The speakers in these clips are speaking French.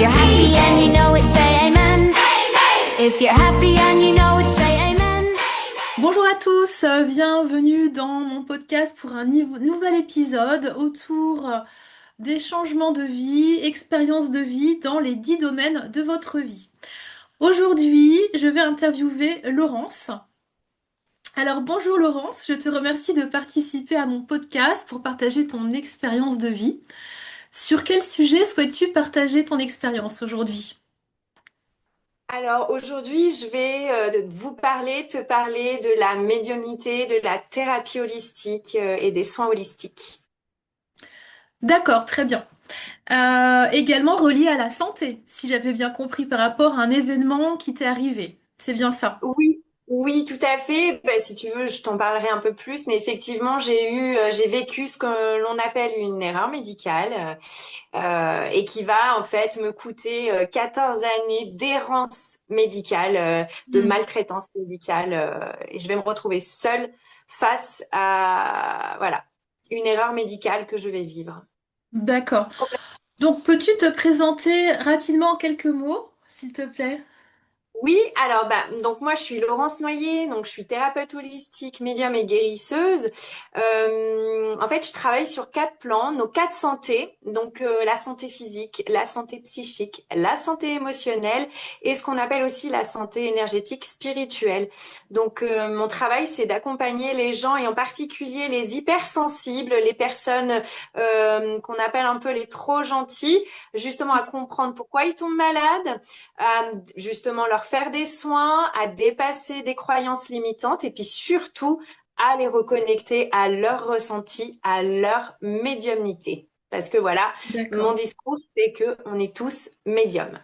you're happy and you know it, say amen. If you're happy and you know it, say amen. Bonjour à tous, bienvenue dans mon podcast pour un nouvel épisode autour des changements de vie, expériences de vie dans les 10 domaines de votre vie. Aujourd'hui, je vais interviewer Laurence. Alors bonjour Laurence, je te remercie de participer à mon podcast pour partager ton expérience de vie. Sur quel sujet souhaites-tu partager ton expérience aujourd'hui? Alors aujourd'hui, je vais te parler de la médiumnité, de la thérapie holistique et des soins holistiques. D'accord, très bien. Également relié à la santé, si j'avais bien compris par rapport à un événement qui t'est arrivé. C'est bien ça. Oui, oui, tout à fait. Ben, si tu veux, je t'en parlerai un peu plus, mais effectivement, j'ai vécu ce que l'on appelle une erreur médicale et qui va en fait me coûter 14 années d'errance médicale, de Hmm. maltraitance médicale, et je vais me retrouver seule face à voilà une erreur médicale que je vais vivre. D'accord. Donc, peux-tu te présenter rapidement en quelques mots, s'il te plaît? Oui, alors bah donc moi je suis Laurence Noyer, donc je suis thérapeute holistique, médium et guérisseuse. En fait, je travaille sur quatre plans, nos quatre santé, donc la santé physique, la santé psychique, la santé émotionnelle et ce qu'on appelle aussi la santé énergétique spirituelle. Donc mon travail c'est d'accompagner les gens et en particulier les hypersensibles, les personnes qu'on appelle un peu les trop gentils, justement à comprendre pourquoi ils tombent malades, à justement leur faire des soins, à dépasser des croyances limitantes et puis surtout à les reconnecter à leur ressenti, à leur médiumnité. Parce que voilà, mon D'accord. discours, c'est que on est tous médiums.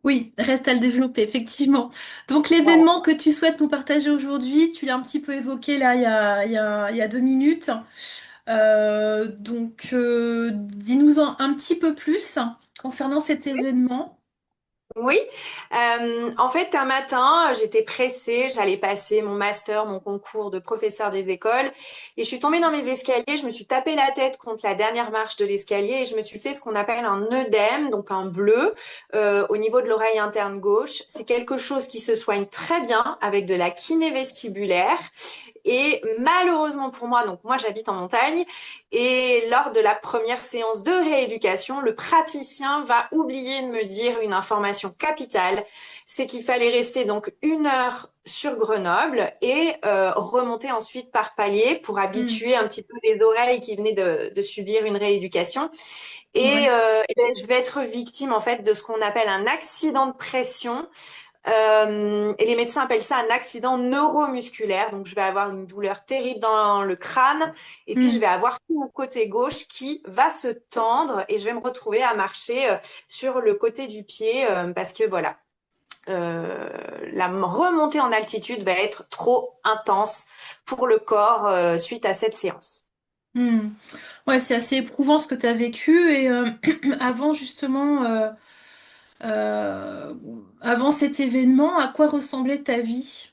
Oui, reste à le développer, effectivement. Donc, Voilà. l'événement que tu souhaites nous partager aujourd'hui, tu l'as un petit peu évoqué là il y a 2 minutes. Dis-nous-en un petit peu plus concernant cet événement. Oui, en fait, un matin, j'étais pressée, j'allais passer mon master, mon concours de professeur des écoles, et je suis tombée dans mes escaliers, je me suis tapé la tête contre la dernière marche de l'escalier et je me suis fait ce qu'on appelle un œdème, donc un bleu, au niveau de l'oreille interne gauche. C'est quelque chose qui se soigne très bien avec de la kiné vestibulaire. Et malheureusement pour moi, donc moi j'habite en montagne, et lors de la première séance de rééducation, le praticien va oublier de me dire une information capitale, c'est qu'il fallait rester donc 1 heure sur Grenoble et remonter ensuite par palier pour Hmm. habituer un petit peu les oreilles qui venaient de subir une rééducation. Ouais. Et ben, je vais être victime en fait de ce qu'on appelle un accident de pression, et les médecins appellent ça un accident neuromusculaire. Donc, je vais avoir une douleur terrible dans le crâne et puis je vais Hmm. avoir tout mon côté gauche qui va se tendre et je vais me retrouver à marcher sur le côté du pied parce que voilà, la remontée en altitude va être trop intense pour le corps suite à cette séance. Hmm. Ouais, c'est assez éprouvant ce que tu as vécu et avant justement, euh, avant cet événement, à quoi ressemblait ta vie?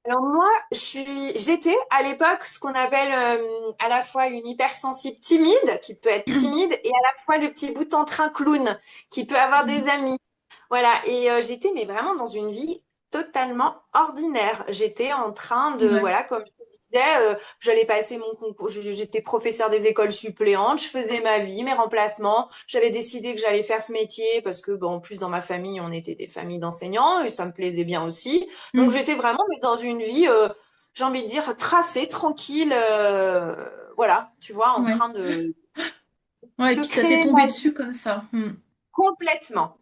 Alors moi, j'étais à l'époque ce qu'on appelle à la fois une hypersensible timide, qui peut être timide, et à la fois le petit bout en train clown, qui peut avoir des amis. Voilà, et j'étais mais vraiment dans une vie totalement ordinaire. J'étais en train de, Ouais. voilà, comme je te disais, j'allais passer mon concours, j'étais professeur des écoles suppléantes, je faisais ma vie, mes remplacements. J'avais décidé que j'allais faire ce métier parce que, bon, en plus dans ma famille, on était des familles d'enseignants et ça me plaisait bien aussi. Donc Hmm. j'étais vraiment mais dans une vie, j'ai envie de dire, tracée, tranquille, voilà, tu vois, en Ouais. train Ouais, et de puis ça t'est créer tombé ma dessus vie comme ça. Hmm. complètement.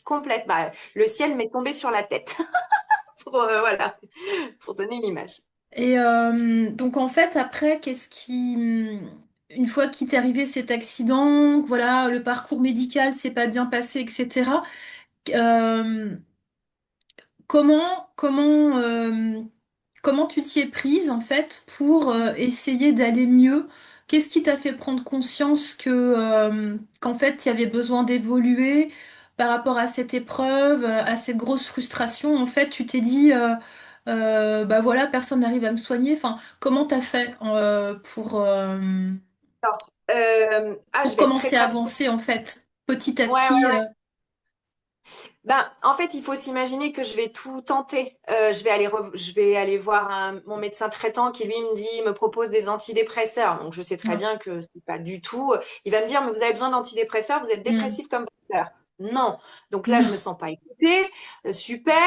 Complète. Bah, le ciel m'est tombé sur la tête, pour, voilà, pour donner l'image. Et donc en fait, après, une fois qu'il t'est arrivé cet accident, que voilà, le parcours médical s'est pas bien passé, etc. euh, comment tu t'y es prise en fait pour essayer d'aller mieux? Qu'est-ce qui t'a fait prendre conscience qu'en fait, il y avait besoin d'évoluer par rapport à cette épreuve, à cette grosse frustration? En fait, tu t'es dit, bah voilà, personne n'arrive à me soigner. Enfin, comment t'as fait Alors, je pour vais être très commencer à transparente. avancer en fait? petit à Ouais, ouais, petit. ouais. Ben, en fait, il faut s'imaginer que je vais tout tenter. Je vais aller voir mon médecin traitant qui, lui, me propose des antidépresseurs. Donc, je sais très Ah. bien que c'est pas du tout. Il va me dire, mais vous avez besoin d'antidépresseurs, vous êtes Mm. dépressif comme fleur. Non. Donc là, je me sens pas écoutée. Super.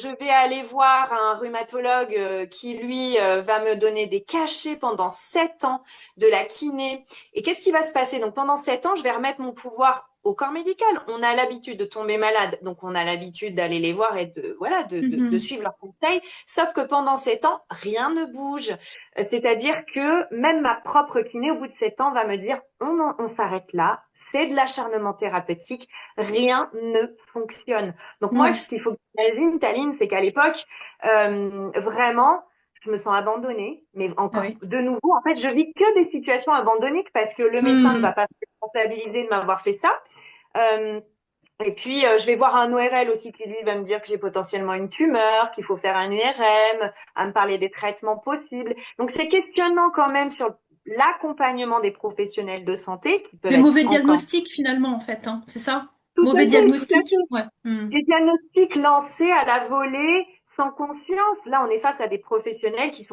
Je vais aller voir un rhumatologue qui, lui, va me donner des cachets pendant 7 ans de la kiné. Et qu'est-ce qui va se passer? Donc, pendant 7 ans, je vais remettre mon pouvoir au corps médical. On a l'habitude de tomber malade, donc on a l'habitude d'aller les voir et voilà, de Mhm. suivre leurs conseils. Sauf que pendant 7 ans, rien ne bouge. C'est-à-dire que même ma propre kiné, au bout de 7 ans, va me dire, on s'arrête là. C'est de l'acharnement thérapeutique, rien ne fonctionne. Donc moi, Ouais, ce qu'il faut que tu imagines, Taline, c'est qu'à l'époque, vraiment, je me sens abandonnée, mais ah encore oui. de nouveau, en fait, je vis que des situations abandonniques parce que le médecin ne va Mm. pas se responsabiliser de m'avoir fait ça. Euh, et puis, je vais voir un ORL aussi qui, lui, va me dire que j'ai potentiellement une tumeur, qu'il faut faire un IRM, à me parler des traitements possibles. Donc, c'est questionnant quand même sur l'accompagnement des professionnels de santé qui peuvent Des être mauvais encore diagnostics finalement, en fait, hein, c'est ça? tout à Mauvais fait, tout à diagnostic? fait. Ouais. Mm. Des diagnostics lancés à la volée, sans conscience. Là, on est face à des professionnels qui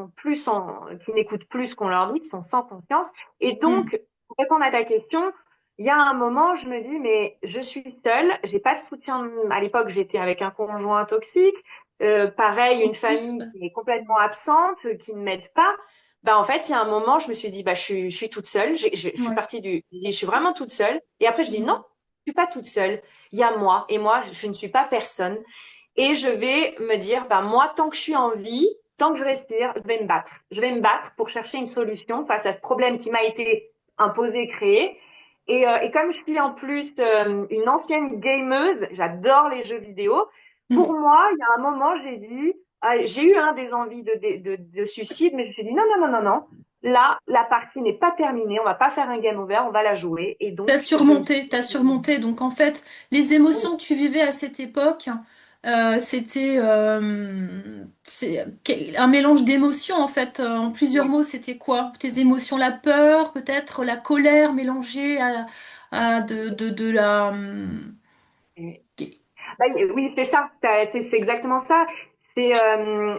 n'écoutent plus ce qu'on leur dit, qui sont sans conscience. Et Mm. donc, pour répondre à ta question, il y a un moment, je me dis, mais je suis seule, j'ai pas de soutien. À l'époque, j'étais avec un conjoint toxique. Pareil, En une plus, famille qui est complètement absente, qui ne m'aide pas. Bah, en fait, il y a un moment, je me suis dit, bah, je suis toute seule. Je suis ouais. partie je suis vraiment toute seule. Et après, je dis, non, Mm. je suis pas toute seule. Il y a moi. Et moi, je ne suis pas personne. Et je vais me dire, bah, moi, tant que je suis en vie, tant que je respire, je vais me battre. Je vais me battre pour chercher une solution face à ce problème qui m'a été imposé, créé. Et comme je suis en plus une ancienne gameuse, j'adore les jeux vidéo. Pour Mm. moi, il y a un moment, j'ai dit, j'ai eu des envies de suicide, mais je me suis dit, non, non, non, non, non. Là, la partie n'est pas terminée. On va pas faire un game over, on va la jouer. Et T'as donc, je me suis... surmonté, t'as surmonté. Donc en fait, les émotions que tu vivais à cette époque, c'était un mélange d'émotions en fait. En plusieurs Ouais. mots, c'était quoi? Tes émotions, la peur, peut-être la colère mélangée à de la. Bah, oui, c'est ça, c'est exactement ça. Il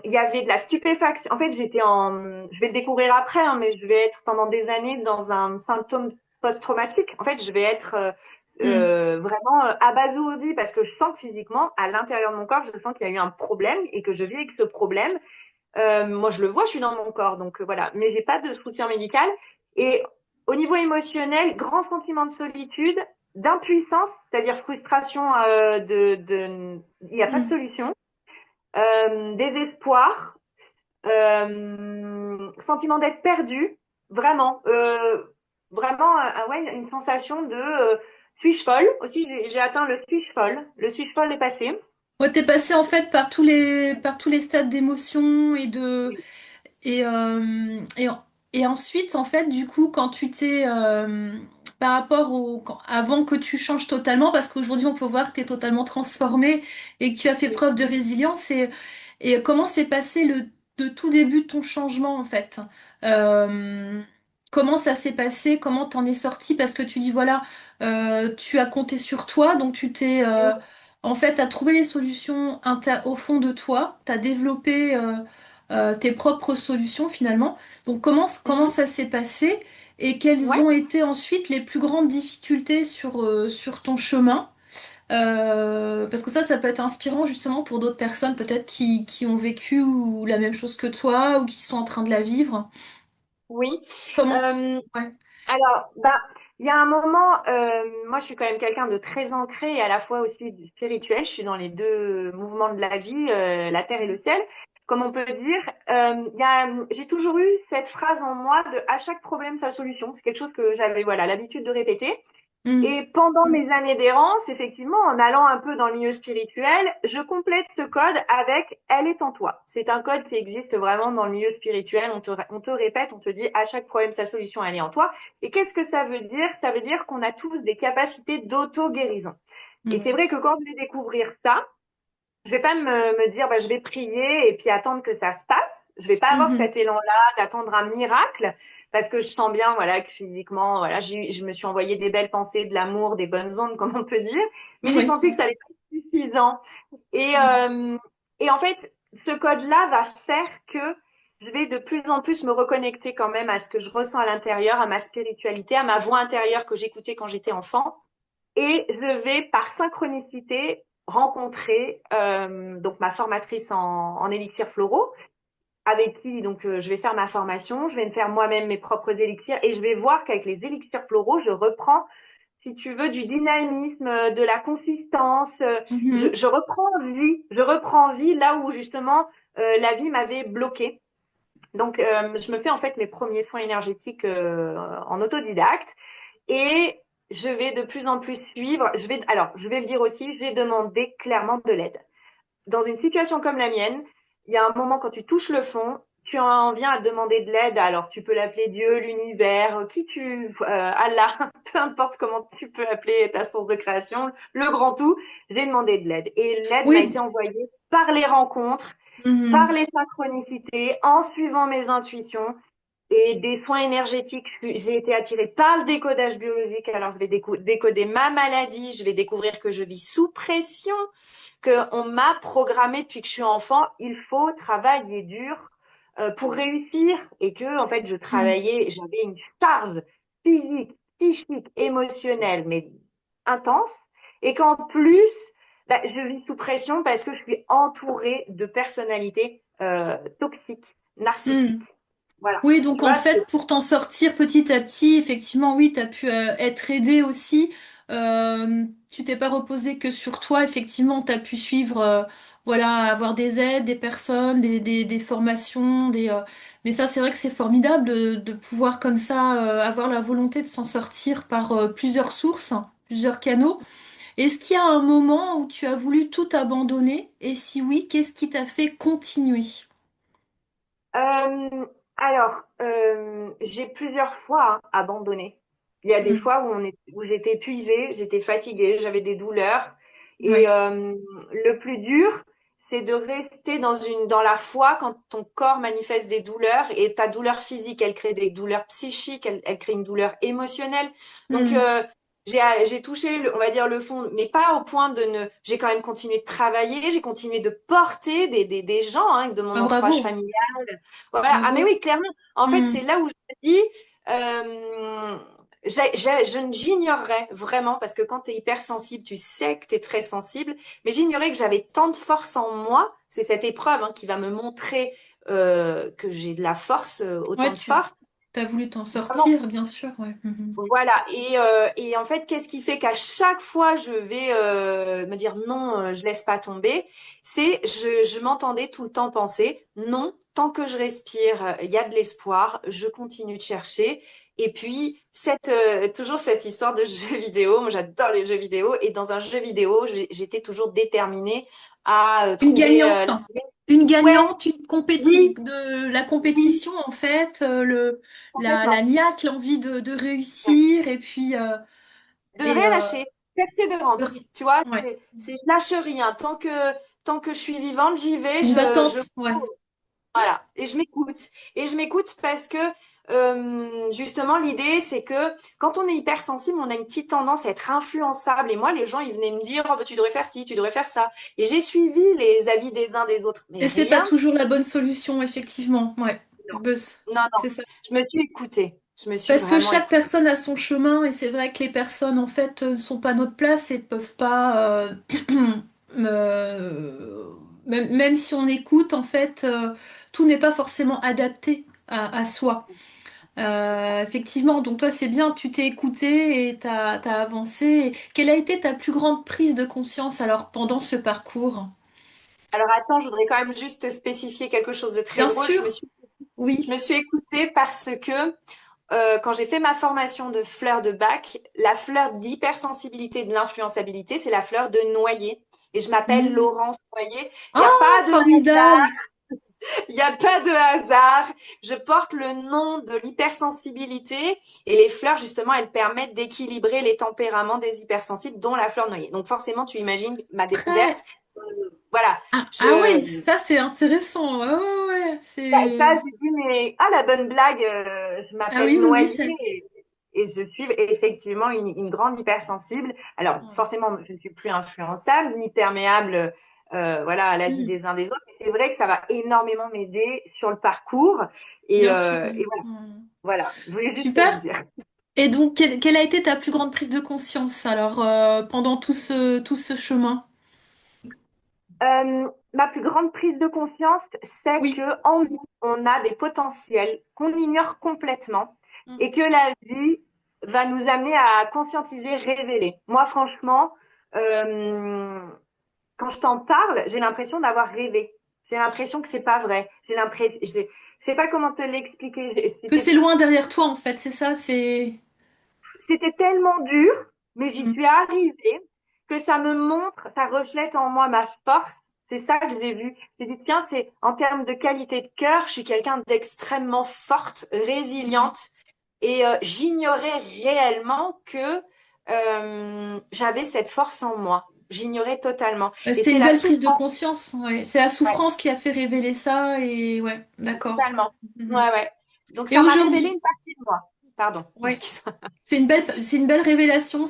y avait de la stupéfaction. En fait, je vais le découvrir après, hein, mais je vais être pendant des années dans un symptôme post-traumatique. En fait, je vais être Hmm. vraiment abasourdie parce que je sens que physiquement, à l'intérieur de mon corps, je sens qu'il y a eu un problème et que je vis avec ce problème. Moi, je le vois, je suis dans mon corps, donc voilà. Mais j'ai pas de soutien médical. Et au niveau émotionnel, grand sentiment de solitude, d'impuissance, c'est-à-dire frustration il n'y a pas de Hmm. solution, désespoir, sentiment d'être perdu, vraiment, vraiment, ouais, une sensation de suis-je folle aussi. J'ai atteint le suis-je folle. Le suis-je folle est passé. Ouais, t'es passé en fait par tous les stades d'émotion Oui. et ensuite, en fait, du coup, quand tu t'es, par rapport avant que tu changes totalement, parce qu'aujourd'hui, on peut voir que tu es totalement transformé et que tu as fait Oui. preuve de résilience, et comment s'est passé de tout début de ton changement, en fait? Euh, Comment ça s'est passé? Comment t'en es sorti? Parce que tu dis, voilà, tu as compté sur toi, donc en fait, t'as trouvé les solutions au fond de toi, t'as développé tes propres solutions finalement. Donc comment Mhm. ça s'est passé et quelles Ouais. ont été ensuite les plus grandes difficultés sur ton chemin? Parce que ça peut être inspirant justement pour d'autres personnes peut-être qui ont vécu ou la même chose que toi ou qui sont en train de la vivre. Oui. Comment? Euh, Ouais. Alors, bah, il y a un moment, moi je suis quand même quelqu'un de très ancré et à la fois aussi du spirituel. Je suis dans les deux mouvements de la vie, la terre et le ciel, comme on peut dire. J'ai toujours eu cette phrase en moi de à chaque problème sa solution. C'est quelque chose que j'avais voilà l'habitude de répéter. Hmm. Et pendant mes années d'errance, effectivement, en allant un peu dans le milieu spirituel, je complète ce code avec Elle est en toi. C'est un code qui existe vraiment dans le milieu spirituel. On te répète, on te dit à chaque problème sa solution, elle est en toi. Et qu'est-ce que ça veut dire? Ça veut dire qu'on a tous des capacités d'auto-guérison. Et c'est Hmm. vrai que quand je vais découvrir ça, je vais pas me dire bah, je vais prier et puis attendre que ça se passe. Je vais pas avoir Mhm. cet élan-là d'attendre un miracle parce que je sens bien, voilà, que physiquement, voilà, je me suis envoyé des belles pensées, de l'amour, des bonnes ondes, comme on peut dire, mais j'ai Oui. senti que ça n'allait pas être suffisant. Et, Mm. et en fait, ce code-là va faire que je vais de plus en plus me reconnecter quand même à ce que je ressens à l'intérieur, à ma spiritualité, à ma voix intérieure que j'écoutais quand j'étais enfant. Et je vais, par synchronicité, rencontrer donc ma formatrice en élixirs floraux, avec qui donc je vais faire ma formation, je vais me faire moi-même mes propres élixirs et je vais voir qu'avec les élixirs floraux, je reprends, si tu veux, du dynamisme, de la consistance. Mhm. Je reprends vie là où justement la vie m'avait bloquée. Donc, je me fais en fait mes premiers soins énergétiques en autodidacte et je vais de plus en plus suivre. Alors, je vais le dire aussi, j'ai demandé clairement de l'aide. Dans une situation comme la mienne, il y a un moment quand tu touches le fond, tu en viens à demander de l'aide. Alors, tu peux l'appeler Dieu, l'univers, Allah, peu importe comment tu peux appeler ta source de création, le grand tout. J'ai demandé de l'aide. Et l'aide m'a été Oui. envoyée par les rencontres, par Mhm. les synchronicités, en suivant mes intuitions et des soins énergétiques. J'ai été attirée par le décodage biologique. Alors, je vais décoder ma maladie. Je vais découvrir que je vis sous pression, qu'on m'a programmé depuis que je suis enfant. Il faut travailler dur pour réussir et que, en fait, Mhm. j'avais une charge physique, psychique, émotionnelle, mais intense. Et qu'en plus, bah, je vis sous pression parce que je suis entourée de personnalités toxiques, Mhm. narcissiques. Voilà. Oui, donc Tu en vois, fait, pour t'en sortir petit à petit, effectivement, oui, tu as pu être aidé aussi. Tu t'es pas reposé que sur toi, effectivement, tu as pu suivre, voilà, avoir des aides, des personnes, des formations, mais ça, c'est vrai que c'est formidable de pouvoir comme ça avoir la volonté de s'en sortir par plusieurs sources, plusieurs canaux. Est-ce qu'il y a un moment où tu as voulu tout abandonner? Et si oui, qu'est-ce qui t'a fait continuer? j'ai plusieurs fois abandonné. Il y a des Mm. fois où j'étais épuisée, j'étais fatiguée, j'avais des douleurs. Et Ouais. le plus dur, c'est de rester dans la foi quand ton corps manifeste des douleurs et ta douleur physique, elle crée des douleurs psychiques, elle crée une douleur émotionnelle. Donc, Mm. j'ai touché, on va dire, le fond, mais pas au point de ne. J'ai quand même continué de travailler, j'ai continué de porter des gens hein, de mon Ah, entourage bravo, familial. Voilà. Ah, mais bravo. oui, clairement. En fait, c'est Hmm. là où je me dis, euh, j'ignorerais vraiment, parce que quand tu es hypersensible, tu sais que tu es très sensible, mais j'ignorais que j'avais tant de force en moi. C'est cette épreuve hein, qui va me montrer que j'ai de la force, autant Ouais, de tu force. as voulu t'en Vraiment. sortir, bien sûr, ouais. Mhm. Voilà, et en fait, qu'est-ce qui fait qu'à chaque fois je vais me dire non, je laisse pas tomber, je m'entendais tout le temps penser non, tant que je respire, il y a de l'espoir, je continue de chercher. Et puis toujours cette histoire de jeu vidéo, moi j'adore les jeux vidéo, et dans un jeu vidéo, j'étais toujours déterminée à Une trouver gagnante, la... une Ouais, gagnante, oui, de la oui, compétition, en fait, la complètement. niaque, l'envie de réussir, et puis, De et, rien lâcher, persévérante. de- Tu vois, ouais. je lâche rien. Tant que je suis vivante, j'y vais, Une je battante, ouais. voilà. Et je m'écoute. Et je m'écoute parce que justement, l'idée, c'est que quand on est hypersensible, on a une petite tendance à être influençable. Et moi, les gens, ils venaient me dire, oh, bah, tu devrais faire ci, tu devrais faire ça. Et j'ai suivi les avis des uns des autres. Mais Et c'est pas rien. toujours la bonne solution, effectivement, ouais. Non, De- non, non. C'est ça. Je me suis écoutée. Je me suis Parce que vraiment chaque écoutée. personne a son chemin et c'est vrai que les personnes en fait ne sont pas à notre place et peuvent pas même si on écoute en fait tout n'est pas forcément adapté à soi. Effectivement, donc toi c'est bien, tu t'es écouté et t'as avancé. Et quelle a été ta plus grande prise de conscience alors pendant ce parcours? Alors attends, je voudrais quand même juste spécifier quelque chose de très Bien drôle. sûr, Je oui. me suis écoutée parce que quand j'ai fait ma formation de fleur de bac, la fleur d'hypersensibilité et de l'influençabilité, c'est la fleur de noyer. Et je m'appelle Mm. Laurence Noyer. Il n'y a Oh, pas de hasard. formidable! Il n'y a pas de hasard. Je porte le nom de l'hypersensibilité et les fleurs, justement, elles permettent d'équilibrer les tempéraments des hypersensibles, dont la fleur noyer. Donc forcément, tu imagines ma Très, découverte. Voilà. Ah Je, ouais, ça c'est intéressant. Ouais, ouais, ouais, ça, c'est... j'ai dit, mais ah, la bonne blague, je Ah oui, m'appelle oui, oui, Noyer c'est... et je suis effectivement une grande hypersensible. Alors, Ouais. forcément, je ne suis plus influençable ni perméable voilà, à la vie Hmm, des uns des autres. C'est vrai que ça va énormément m'aider sur le parcours. bien sûr. Et voilà, Hmm. voilà, je voulais juste te Super. le dire. Et donc, quelle a été ta plus grande prise de conscience alors pendant tout ce chemin? Ma plus grande prise de conscience, c'est que Oui. en nous, on a des potentiels qu'on ignore complètement Hmm. et que la vie va nous amener à conscientiser, révéler. Moi, franchement, euh, quand je t'en parle, j'ai l'impression d'avoir rêvé. J'ai l'impression que c'est pas vrai. Je sais pas comment te l'expliquer. Que c'est loin derrière toi en fait, c'est ça, c'est... C'était tellement dur, mais j'y Hmm. suis arrivée, que ça me montre, ça reflète en moi ma force. C'est ça que j'ai vu. J'ai dit, tiens, c'est en termes de qualité de cœur, je suis quelqu'un d'extrêmement forte, Hmm. résiliente, et j'ignorais réellement que j'avais cette force en moi. J'ignorais totalement. Et C'est c'est une la belle prise de souffrance, conscience, ouais. C'est la ouais, souffrance qui a fait révéler ça et ouais, d'accord. totalement. Mhm. Ouais, ouais. Donc Et ça m'a révélé aujourd'hui, une partie de moi. Pardon, ouais, excuse-moi. c'est une belle révélation.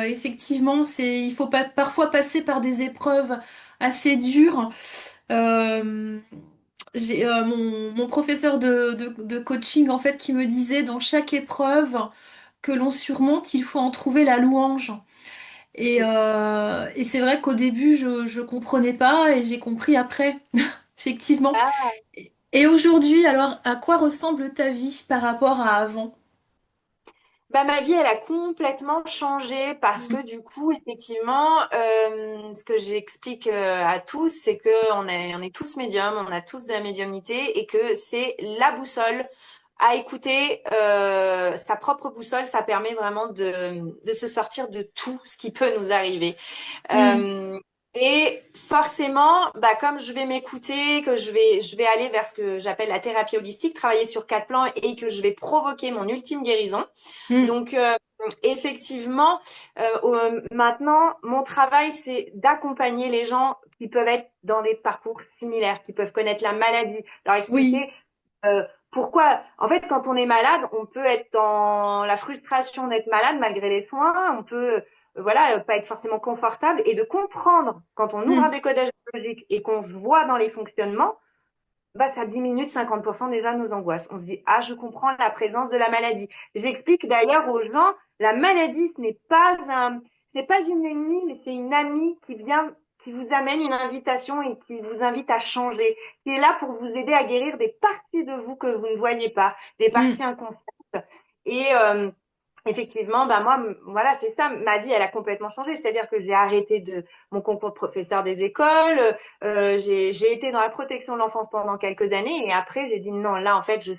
Effectivement, il faut pas, parfois passer par des épreuves assez dures. Euh, j'ai mon professeur de coaching en fait qui me disait dans chaque épreuve que l'on surmonte, il faut en trouver la louange. Et c'est vrai qu'au début, je comprenais pas et j'ai compris après, effectivement. Et aujourd'hui, alors, à quoi ressemble ta vie par rapport à avant? Bah, ma vie, elle a complètement changé parce Mm. que du coup, effectivement, ce que j'explique à tous, c'est que on est tous médiums, on a tous de la médiumnité et que c'est la boussole à écouter, sa propre boussole, ça permet vraiment de se sortir de tout ce qui peut nous arriver. Mm. Euh, et forcément, bah, comme je vais m'écouter, que je vais aller vers ce que j'appelle la thérapie holistique, travailler sur 4 plans et que je vais provoquer mon ultime guérison. Mm. Donc, effectivement, maintenant, mon travail, c'est d'accompagner les gens qui peuvent être dans des parcours similaires, qui peuvent connaître la maladie, leur Oui. expliquer pourquoi. En fait, quand on est malade, on peut être dans la frustration d'être malade malgré les soins, on peut, voilà, pas être forcément confortable et de comprendre quand on ouvre un Mm. décodage biologique et qu'on se voit dans les fonctionnements, bah, ça diminue de 50% déjà nos angoisses. On se dit, ah, je comprends la présence de la maladie. J'explique d'ailleurs aux gens, la maladie, ce n'est pas une ennemie, mais c'est une amie qui vient, qui vous amène une invitation et qui vous invite à changer, qui est là pour vous aider à guérir des parties de vous que vous ne voyez pas, des Mm. parties inconscientes. Et effectivement, bah moi, voilà, c'est ça. Ma vie, elle a complètement changé. C'est-à-dire que j'ai arrêté de mon concours de professeur des écoles. J'ai été dans la protection de l'enfance pendant quelques années. Et après, j'ai dit non, là, en fait, je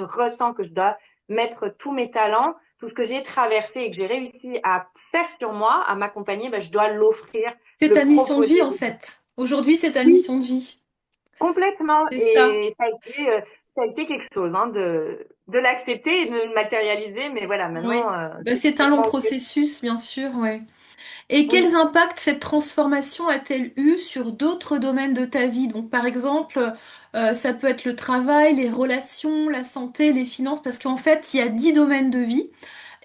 ressens que je dois mettre tous mes talents, tout ce que j'ai traversé et que j'ai réussi à faire sur moi, à m'accompagner, bah, je dois l'offrir, C'est le ta mission de vie proposer. en fait. Aujourd'hui, c'est ta Oui, mission de vie. complètement. C'est ça. Et ça a été quelque chose hein, de l'accepter et de le matérialiser. Mais voilà, Oui. maintenant, Ben, c'est c'est un long complètement OK. processus, bien sûr, ouais. Et quels Oui. impacts cette transformation a-t-elle eu sur d'autres domaines de ta vie? Donc, par exemple, ça peut être le travail, les relations, la santé, les finances, parce qu'en fait, il y a 10 domaines de vie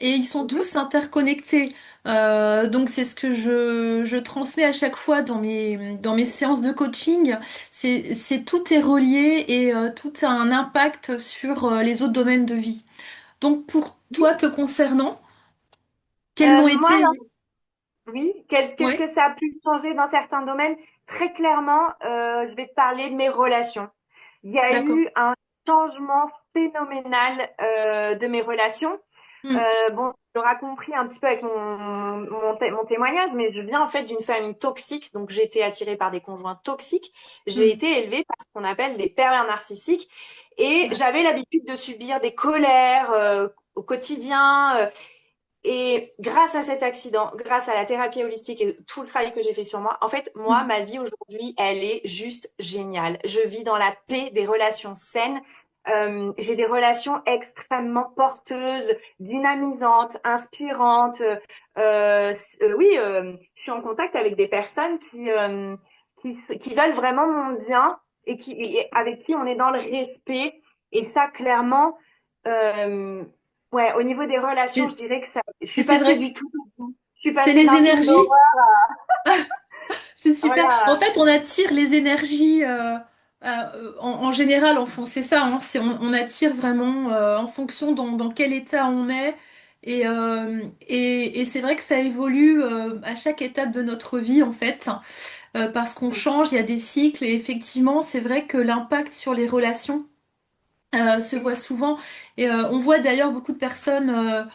et ils sont Mhm. tous interconnectés. Donc, c'est ce que je transmets à chaque fois dans mes séances de coaching. Tout est relié et tout a un impact sur les autres domaines de vie. Donc, pour toi, te concernant, quels ont Moi, alors, été... oui, qu'est-ce Ouais, que ça a pu changer dans certains domaines? Très clairement, je vais te parler de mes relations. Il y a d'accord. eu un changement phénoménal de mes relations. Hmm. Bon, tu auras compris un petit peu avec mon témoignage, mais je viens en fait d'une famille toxique, donc j'ai été attirée par des conjoints toxiques. J'ai Hmm. été élevée par ce qu'on appelle des pervers narcissiques et Ouais. j'avais l'habitude de subir des colères au quotidien. Et grâce à cet accident, grâce à la thérapie holistique et tout le travail que j'ai fait sur moi, en fait, moi, Hmm. ma vie aujourd'hui, elle est juste géniale. Je vis dans la paix des relations saines. J'ai des relations extrêmement porteuses, dynamisantes, inspirantes. Oui, je suis en contact avec des personnes qui veulent vraiment mon bien et avec qui on est dans le respect. Et ça, clairement, euh, ouais, au niveau des relations, je Et, dirais que ça, je et suis c'est passée vrai que du tout au tout. Je suis c'est passée les d'un film énergies. d'horreur C'est super. En voilà. fait, on attire les énergies en général. Enfin, c'est ça. Hein, on attire vraiment en fonction dans quel état on est. Et c'est vrai que ça évolue à chaque étape de notre vie, en fait, parce qu'on change, il y a des cycles. Et effectivement, c'est vrai que l'impact sur les relations se voit souvent. Et on voit d'ailleurs beaucoup de personnes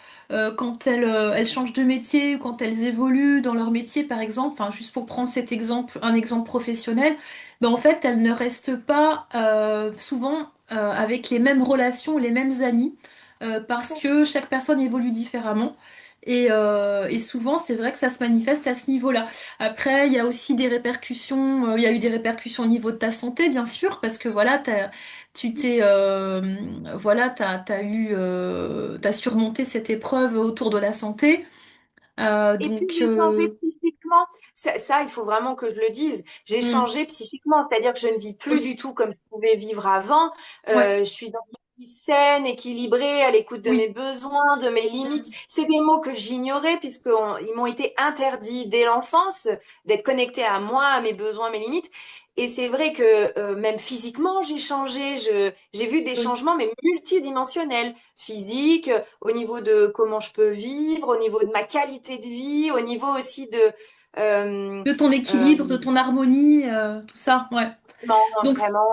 quand elles changent de métier ou quand elles évoluent dans leur métier, par exemple, enfin, juste pour prendre cet exemple, un exemple professionnel, ben, en fait, elles ne restent pas souvent avec les mêmes relations, les mêmes amis, parce que chaque personne évolue différemment. Et souvent, c'est vrai que ça se manifeste à ce niveau-là. Après, il y a aussi des répercussions, il y a eu des répercussions au niveau de ta santé, bien sûr, parce que voilà, tu t'es voilà, t'as surmonté cette épreuve autour de la santé. Et puis Donc j'ai changé psychiquement. Ça, il faut vraiment que je le dise. J'ai hmm, changé psychiquement, c'est-à-dire que je ne vis plus du aussi, tout comme je pouvais vivre avant. ouais, Je suis dans une vie saine, équilibrée, à l'écoute de mes oui, besoins, de mes limites. C'est des mots que j'ignorais puisqu'ils m'ont été interdits dès l'enfance d'être connectée à moi, à mes besoins, mes limites. Et c'est vrai que même physiquement, j'ai changé. J'ai vu des oui. changements, mais multidimensionnels, physiques, au niveau de comment je peux vivre, au niveau de ma qualité de vie, au niveau aussi de euh, De ton euh, équilibre, de ton harmonie, tout ça, ouais. non, Donc vraiment,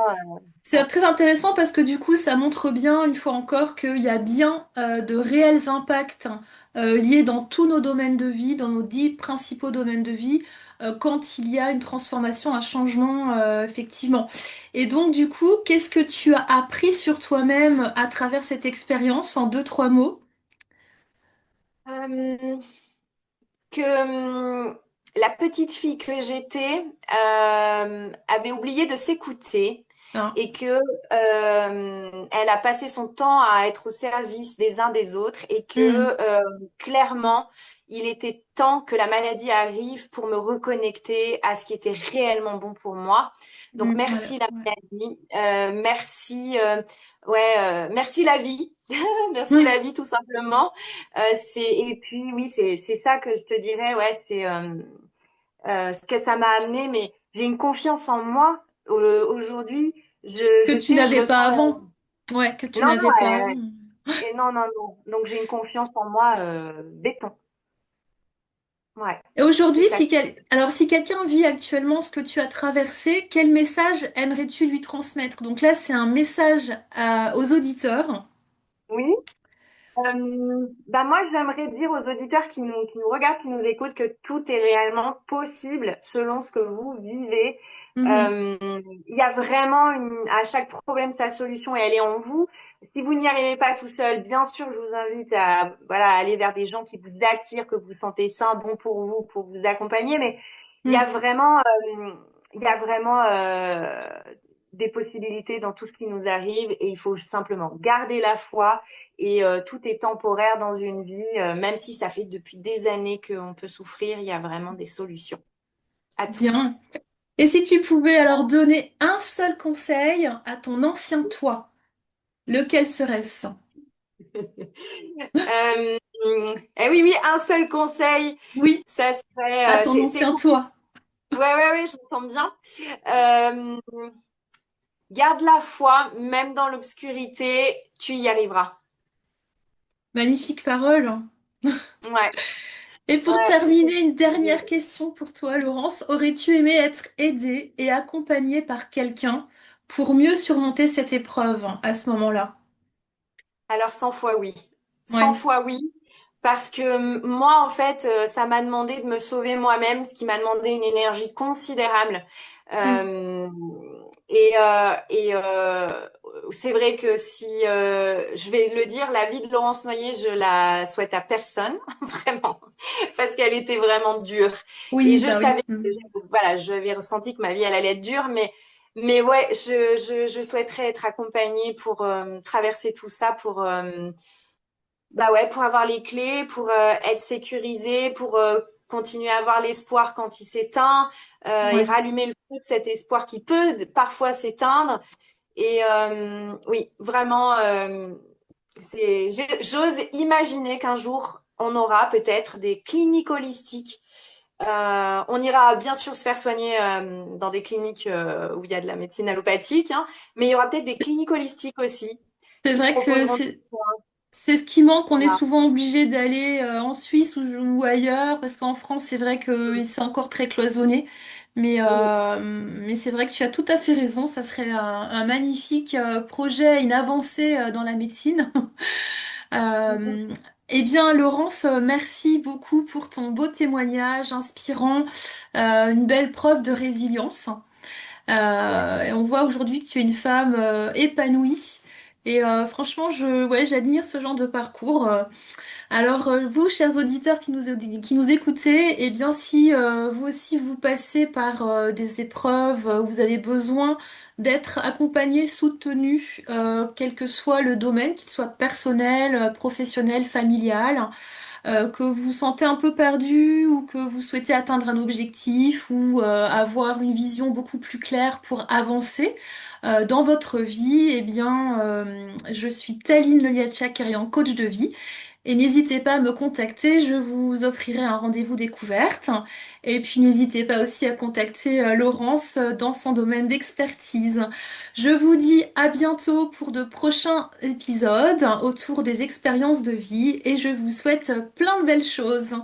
c'est ouais. très intéressant parce que du coup, ça montre bien, une fois encore, qu'il y a bien de réels impacts liés dans tous nos domaines de vie, dans nos 10 principaux domaines de vie, quand il y a une transformation, un changement, effectivement. Et donc, du coup, qu'est-ce que tu as appris sur toi-même à travers cette expérience en deux, trois mots? Euh, que la petite fille que j'étais avait oublié de s'écouter Hein. et que elle a passé son temps à être au service des uns des autres et que Hmm. clairement il était temps que la maladie arrive pour me reconnecter à ce qui était réellement bon pour moi. Donc Hmm. Voilà. merci la Ouais. maladie, merci ouais merci la vie, merci Ouais. la vie tout simplement. Et puis oui, c'est ça que je te dirais, ouais, c'est ce que ça m'a amené, mais j'ai une confiance en moi aujourd'hui. Que Je tu sais, je n'avais ressens. pas avant. Ouais, que tu Non, non, n'avais pas avant. et non, non, non. Donc j'ai une confiance en moi béton. Ouais, Et c'est aujourd'hui, ça. alors si quelqu'un vit actuellement ce que tu as traversé, quel message aimerais-tu lui transmettre? Donc là, c'est un message aux auditeurs. Oui. Bah moi, j'aimerais dire aux auditeurs qui nous regardent, qui nous écoutent, que tout est réellement possible selon ce que vous vivez. Mhm. Euh, il y a vraiment à chaque problème sa solution et elle est en vous. Si vous n'y arrivez pas tout seul, bien sûr, je vous invite à voilà, aller vers des gens qui vous attirent, que vous sentez sains, bons pour vous accompagner. Mais il y a Mhm. vraiment, il y a vraiment des possibilités dans tout ce qui nous arrive et il faut simplement garder la foi et tout est temporaire dans une vie, même si ça fait depuis des années qu'on peut souffrir, il y a vraiment des solutions à tout. Bien. Et si tu pouvais alors donner un seul conseil à ton ancien toi, lequel serait-ce? Euh, eh oui, oui, un seul conseil, Oui, ça à serait, ton c'est ancien compliqué. toi. Ouais, ouais, ouais, j'entends bien. Euh, Garde la foi, même dans l'obscurité, tu y arriveras. Magnifique parole. Ouais, Et pour ouais. terminer, une dernière question pour toi, Laurence. Aurais-tu aimé être aidée et accompagnée par quelqu'un pour mieux surmonter cette épreuve à ce moment-là? Alors 100 fois oui. 100 Ouais. fois oui. Parce que moi, en fait, ça m'a demandé de me sauver moi-même, ce qui m'a demandé une énergie considérable. Mm. Euh, et c'est vrai que si, je vais le dire, la vie de Laurence Noyer, je la souhaite à personne, vraiment, parce qu'elle était vraiment dure. Et Oui, je bah oui. savais, Mm. voilà, j'avais ressenti que ma vie, elle allait être dure, mais ouais, je souhaiterais être accompagnée pour traverser tout ça, bah ouais, pour avoir les clés, pour être sécurisée, pour continuer à avoir l'espoir quand il s'éteint, et Ouais. rallumer le feu de cet espoir qui peut parfois s'éteindre. Et oui, vraiment, j'ose imaginer qu'un jour, on aura peut-être des cliniques holistiques. On ira bien sûr se faire soigner dans des cliniques où il y a de la médecine allopathique, hein, mais il y aura peut-être des cliniques holistiques aussi C'est qui vrai que proposeront. c'est ce qui manque. On est Voilà. souvent obligé d'aller en Suisse ou ailleurs parce qu'en France, c'est vrai que c'est encore très cloisonné. Oui. Mais c'est vrai que tu as tout à fait raison. Ça serait un magnifique projet, une avancée dans la médecine. Mhm. Euh, eh bien, Laurence, merci beaucoup pour ton beau témoignage inspirant, une belle preuve de résilience. Et on voit aujourd'hui que tu es une femme épanouie. Et franchement, ouais, j'admire ce genre de parcours. Alors, vous, chers auditeurs qui nous écoutez, eh bien, si vous aussi vous passez par des épreuves, vous avez besoin d'être accompagné, soutenu, quel que soit le domaine, qu'il soit personnel, professionnel, familial, que vous vous sentez un peu perdu ou que vous souhaitez atteindre un objectif ou avoir une vision beaucoup plus claire pour avancer dans votre vie, eh bien, je suis Taline Leliachak-Kerian, coach de vie. Et n'hésitez pas à me contacter, je vous offrirai un rendez-vous découverte. Et puis n'hésitez pas aussi à contacter Laurence dans son domaine d'expertise. Je vous dis à bientôt pour de prochains épisodes autour des expériences de vie et je vous souhaite plein de belles choses.